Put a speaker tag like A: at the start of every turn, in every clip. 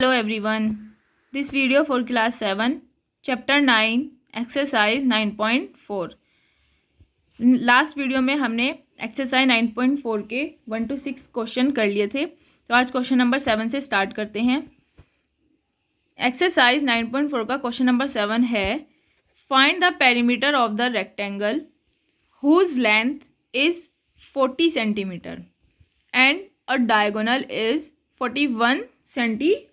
A: Hello everyone. This video for class 7, chapter 9, exercise 9.4. Last video में हमने exercise 9.4 के 1 to 6 question कर लिए थे, तो आज क्वेश्चन नंबर 7 से स्टार्ट करते हैं। एक्सरसाइज 9.4 का क्वेश्चन नंबर 7 है, find the perimeter of the rectangle whose length is 40 centimetre and a diagonal is 41 centimetre.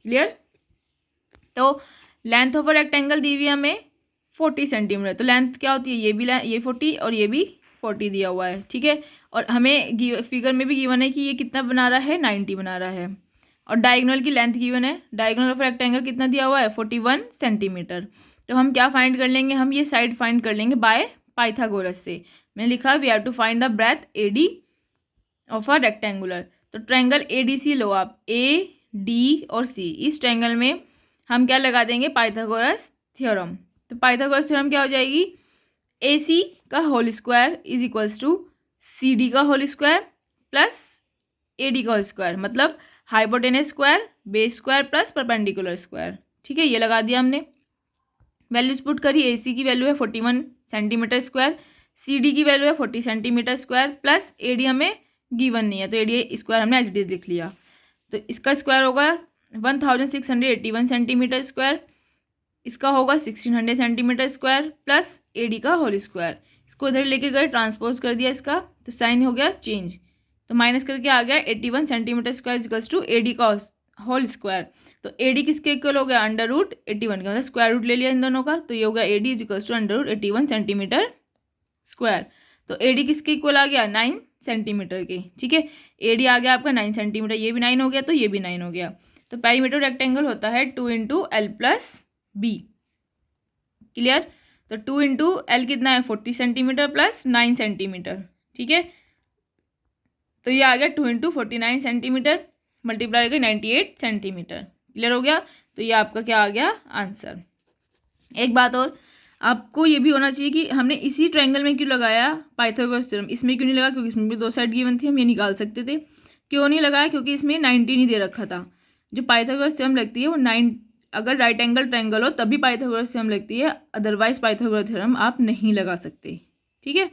A: Clear? तो लेंथ ऑफ अ रेक्टेंगल दी हुई है हमें 40 सेंटीमीटर। तो लेंथ क्या होती है, ये 40 और ये भी 40 दिया हुआ है, ठीक है। और हमें फिगर में भी गिवन है कि ये कितना बना रहा है, 90 बना रहा है। और डायगोनल की लेंथ गिवन है, डायगोनल ऑफ रेक्टेंगल कितना दिया हुआ है, 41 सेंटीमीटर। तो हम क्या फाइंड कर लेंगे, हम ये साइड फाइंड कर लेंगे बाय पाइथागोरस से। मैंने लिखा we have to find the breadth AD of a rectangular. तो ट्रायंगल ADC लो आप, AD और C, इस ट्रायंगल में हम क्या लगा देंगे, पाइथागोरस थ्योरम। तो पाइथागोरस थ्योरम क्या हो जाएगी, AC का whole square is equals to CD का होल स्क्वायर प्लस AD का होल स्क्वायर, मतलब hypotenuse square, base square plus perpendicular square. ठीक है, ये लगा दिया हमने। वैल्यूज पुट करी, AC की वैल्यू है 41 सेंटीमीटर स्क्वायर, CD की वैल्यू है 40 सेंटीमीटर स्क्वायर प्लस AD हमें गिवन नहीं है, तो AD स्क्वायर हमने एज इट इज लिख लिया। तो इसका स्क्वायर होगा 1681 सेंटीमीटर स्क्वायर, इसका होगा 1600 सेंटीमीटर स्क्वायर प्लस AD का होल स्क्वायर। इसको इधर लेके गए, ट्रांसपोज कर दिया इसका, तो साइन हो गया चेंज, तो माइनस करके आ गया 81 centimetre square equals to AD का होल स्क्वायर। तो AD किसके इक्वल हो गया, अंडर रूट 81 का, मतलब स्क्वायर रूट ले लिया इन दोनों का, तो ये हो गया AD is equals to under root 81 centimetre square. तो AD किसके इक्वल आ गया, 9 सेंटीमीटर के। ठीक है, AD आ गया आपका 9 सेंटीमीटर, ये भी 9 हो गया, तो ये भी 9 हो गया। तो पेरीमीटर रेक्टेंगल होता है 2 into L plus B। Clear? तो 2 इंटू L कितना है, 40 सेंटीमीटर प्लस 9 सेंटीमीटर। ठीक है, तो ये आ गया 2 इंटू 49 सेंटीमीटर मल्टीप्लाई करके 98 सेंटीमीटर। क्लियर हो गया? तो ये आपका क्या आ गया, आंसर। एक बात और, आपको ये भी होना चाहिए कि हमने इसी ट्रायंगल में क्यों लगाया पाइथागोरस थ्योरम, इसमें क्यों नहीं लगा, क्योंकि इसमें भी दो साइड गिवन थी, हम ये निकाल सकते थे। क्यों नहीं लगाया, क्योंकि इसमें 90 नहीं दे रखा था। जो पाइथागोरस थ्योरम लगती है वो 9, अगर राइट एंगल ट्रायंगल हो तभी पाइथागोरस थ्योरम लगती है, अदरवाइज पाइथागोरस थ्योरम आप नहीं लगा सकते। ठीक है,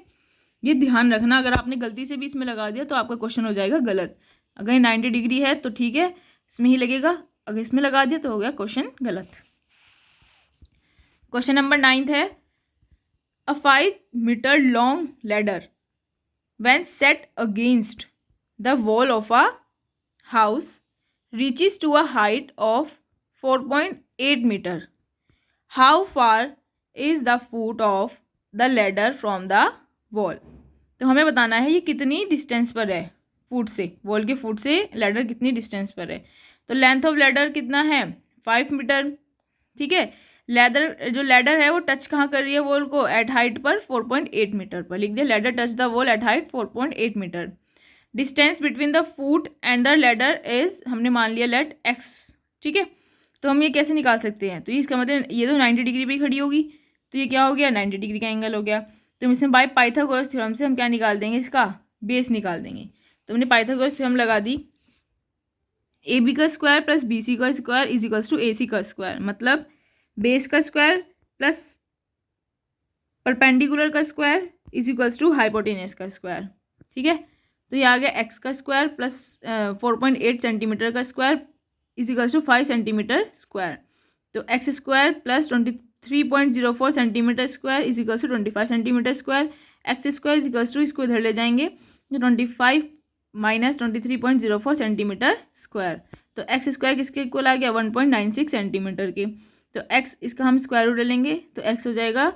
A: ये ध्यान रखना, अगर आपने गलती से भी इसमें लगा दिया तो आपका क्वेश्चन हो जाएगा गलत। अगर 90 डिग्री है तो ठीक है, इसमें ही लगेगा, अगर इसमें लगा दिया तो हो गया क्वेश्चन गलत। क्वेश्चन नंबर 9 है, a 5 meter long ladder when set against the wall of a house reaches to a height of 4.8 meter. How far is the foot of the ladder from the wall? तो हमें बताना है ये कितनी distance पर है, foot से, wall के फुट से लैडर कितनी डिस्टेंस पर है। तो लेंथ ऑफ लैडर कितना है, 5 मीटर। ठीक है, जो लैडर है वो टच कहाँ कर रही है वॉल को, एट हाइट पर 4.8 मीटर पर। लिख दिया, ladder touch the wall at height 4.8 metre. Distance between the foot and the ladder is, हमने मान लिया लेट x। ठीक है, तो हम ये कैसे निकाल सकते हैं, तो इसका मतलब ये तो 90 डिग्री पे खड़ी होगी, तो ये क्या हो गया, 90 डिग्री का एंगल हो गया। तो इसमें बाय पाइथागोरस थ्योरम से हम क्या निकाल देंगे, इसका बेस निकाल देंगे। तो हमने पाइथागोरस थ्योरम लगा दी, AB का स्क्वायर प्लस BC का square is equals to AC का स्क्वायर, मतलब बेस का स्क्वायर प्लस परपेंडिकुलर का square is equals to hypotenuse का स्क्वायर। ठीक है, तो ये आ गया x का स्क्वायर प्लस 4.8 सेंटीमीटर का square is equals to 5 centimetre square. तो x square plus 23.04 centimetre square is equals to 25 centimetre square. X square is equals to, इसको इधर ले जाएंगे, तो 25 माइनस 23.04 सेंटीमीटर स्क्वायर। तो एक्स स्क्वायर किसके इक्वल आ गया, 1.96 सेंटीमीटर के। तो x इसका हम स्क्वायर रूट ले लेंगे, तो x हो जाएगा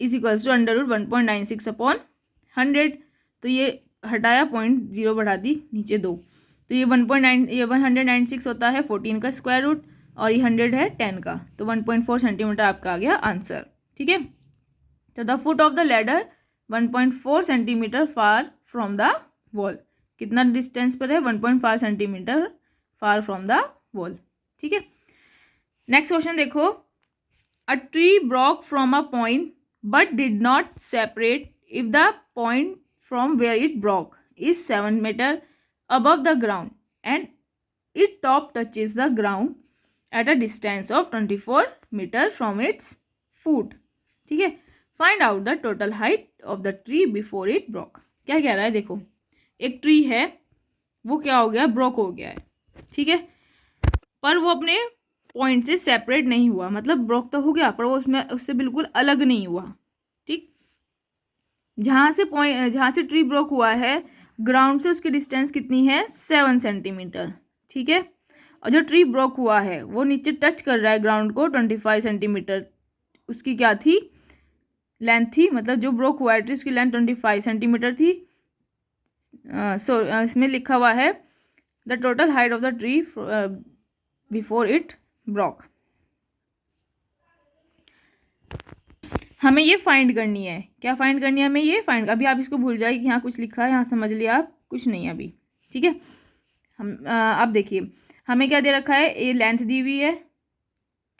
A: is equals to under root 1.96 upon 100। तो ये हटाया, 0.0 बढ़ा दी, नीचे 2, तो ये 196 होता है 14 का स्क्वायर रूट, और ये 100 है 10 का, तो 1.4 सेंटीमीटर आपका आ गया आंसर। ठीक है, तो the foot of the ladder 1.4 centimetre far from the wall, कितना डिस्टेंस पर है, 1.5 centimetre far from the wall. ठीक है, नेक्स्ट क्वेश्चन देखो, a tree broke from a point but did not separate if the point from where it broke is 7 metre above the ground and it top touches the ground at a distance of 24 metre from its foot. ठीक है, find out the total height of the tree before it broke. क्या कह रहा है, देखो एक tree है, वो क्या हो गया, ब्रोक हो गया है। ठीक है, पर वो अपने पॉइंट से सेपरेट नहीं हुआ, मतलब ब्रोक तो हो गया पर वो उससे बिल्कुल अलग नहीं हुआ। ठीक, जहाँ से ट्री ब्रोक हुआ है ग्राउंड से उसकी डिस्टेंस कितनी है, 7 सेंटीमीटर। ठीक है, और जो ट्री ब्रोक हुआ है वो नीचे टच कर रहा है ग्राउंड को 25 सेंटीमीटर, उसकी क्या थी, लेंथ थी, मतलब जो ब्रोक हुआ है ट्री उसकी लेंथ 25 सेंटीमीटर थी। इसमें लिखा हुआ है the total height of the tree before it broke. हमें ये फाइंड करनी है, क्या फाइंड करनी है हमें, ये फाइंड, अभी आप इसको भूल जाइए कि यहाँ कुछ लिखा है, यहाँ समझ लिया आप, कुछ नहीं है अभी। ठीक है, हम आप देखिए हमें क्या दे रखा है, ये लेंथ दी हुई है।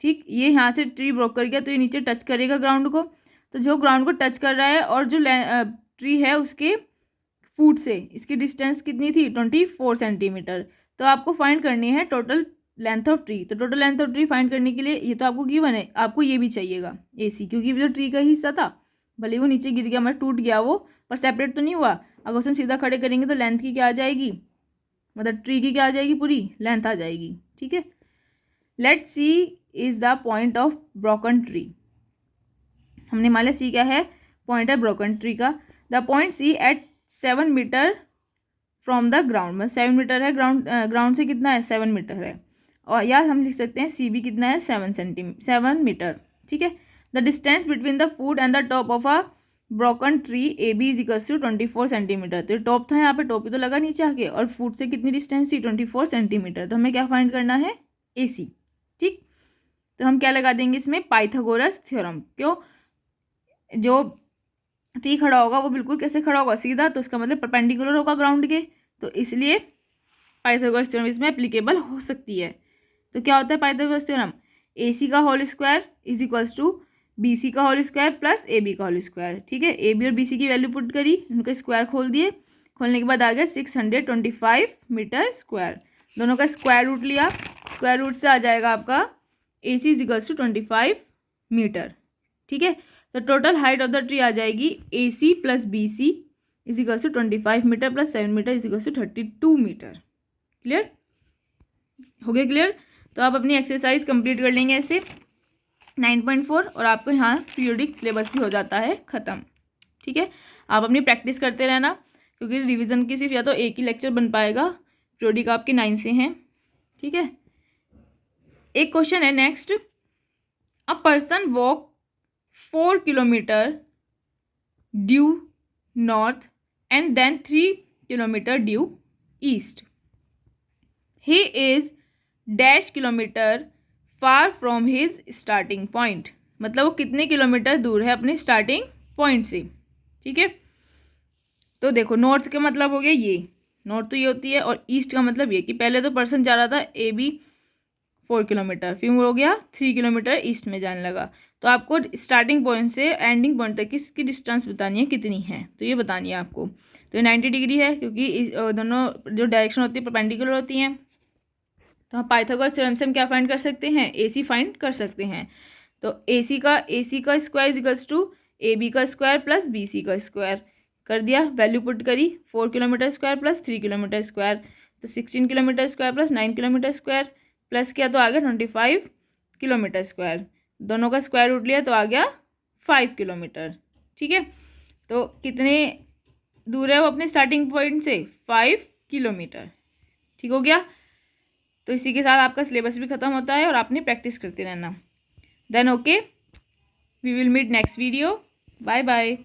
A: ठीक, ये यहाँ से ट्री ब्रोक कर गया तो ये नीचे टच करेगा ग्राउंड को, तो जो ग्राउंड को टच कर रहा है और जो ट्री है उसके फूट से इसकी डिस्टेंस कितनी थी, 24 सेंटीमीटर। तो आपको फाइंड करनी है टोटल लेंथ ऑफ ट्री। तो total length of tree find करने के लिए ये तो आपको गिवन है, आपको ये भी चाहिएगा AC, क्योंकि जो ट्री का हिस्सा था भले वो नीचे गिर गया, मतलब टूट गया वो, पर सेपरेट तो नहीं हुआ। अगर उसे हम सीधा खड़े करेंगे तो लेंथ की क्या आ जाएगी, मतलब ट्री की क्या आ जाएगी, पूरी लेंथ आ जाएगी। ठीक है, let C is the point of broken tree. हमने मान लिया सी क्या है, पॉइंट है ब्रोकन ट्री का। The point C at 7 metre from the ground, मतलब 7 मीटर है, ग्राउंड से कितना है, 7 मीटर है। और या हम लिख सकते हैं सी भी कितना है, 7 मीटर। ठीक है, the distance between the foot and the top of a broken tree AB is equals to 24 centimetre. तो टॉप था यहाँ पे, टॉप ही तो लगा नीचे आके, और फूट से कितनी डिस्टेंस थी, 24 सेंटीमीटर। तो हमें क्या फाइंड करना है, AC। ठीक, तो हम क्या लगा देंगे इसमें, पाइथागोरस थ्योरम। क्यों, जो ट्री खड़ा होगा वो बिल्कुल कैसे खड़ा होगा, सीधा, तो उसका मतलब परपेंडिकुलर होगा ग्राउंड के, तो इसलिए पाइथागोरस थ्योरम इसमें एप्लीकेबल हो सकती है। तो क्या होता है पाइथागोरस थ्योरम, AC का whole square is equals to BC का होल स्क्वायर प्लस AB का होल स्क्वायर। ठीक है, AB और BC की वैल्यू पुट करी, उनका स्क्वायर खोल दिए, खोलने के बाद आ गया 625 मीटर स्क्वायर। दोनों का स्क्वायर रूट लिया, स्क्वायर रूट से आ जाएगा आपका AC is equals to 25 metre. ठीक है, तो total height of the tree आ जाएगी AC plus BC is equals to 25 metre plus 7 metre is equals to 32 metre. Clear हो गया, क्लियर। तो आप अपनी एक्सरसाइज कंप्लीट कर लेंगे ऐसे 9.4, और आपको यहाँ पीरियोडिक सिलेबस भी हो जाता है ख़त्म। ठीक है, आप अपनी प्रैक्टिस करते रहना, क्योंकि रिवीजन की सिर्फ या तो एक ही लेक्चर बन पाएगा, पीरियोडिक आपके 9 से हैं। ठीक है, एक क्वेश्चन है next, a person walk 4 kilometre due north and then 3 kilometre due east. He is dash kilometre far from his starting point, मतलब वो कितने किलोमीटर दूर है अपने स्टार्टिंग पॉइंट से। ठीक है, तो देखो नॉर्थ का मतलब हो गया ये, नॉर्थ तो ये होती है, और ईस्ट का मतलब ये कि पहले तो पर्सन जा रहा था AB 4 किलोमीटर, फिर हो गया 3 किलोमीटर ईस्ट में जाने लगा। तो आपको स्टार्टिंग पॉइंट से एंडिंग पॉइंट तक इसकी डिस्टेंस बतानी है कितनी है, तो ये बतानी है आपको। तो ये 90 डिग्री है, क्योंकि दोनों जो डायरेक्शन होती है परपेंडिकुलर होती हैं। तो हम पाइथागोरस थ्योरम से हम क्या फाइंड कर सकते हैं, AC फाइंड कर सकते हैं। तो AC का स्क्वायर इक्वल्स टू AB का स्क्वायर प्लस BC का स्क्वायर कर दिया, वैल्यू पुट करी, 4 kilometre square plus 3 kilometre square, तो 16 kilometre square plus 9 kilometre square, plus किया तो आ गया 25 किलोमीटर स्क्वायर, दोनों का स्क्वायर रूट लिया तो आ गया 5 किलोमीटर। ठीक है, तो कितने दूर है वो अपने स्टार्टिंग पॉइंट से, 5 किलोमीटर। ठीक हो गया, तो इसी के साथ आपका सिलेबस भी खत्म होता है और आपने प्रैक्टिस करते रहना। Then okay, we will meet next video, bye bye.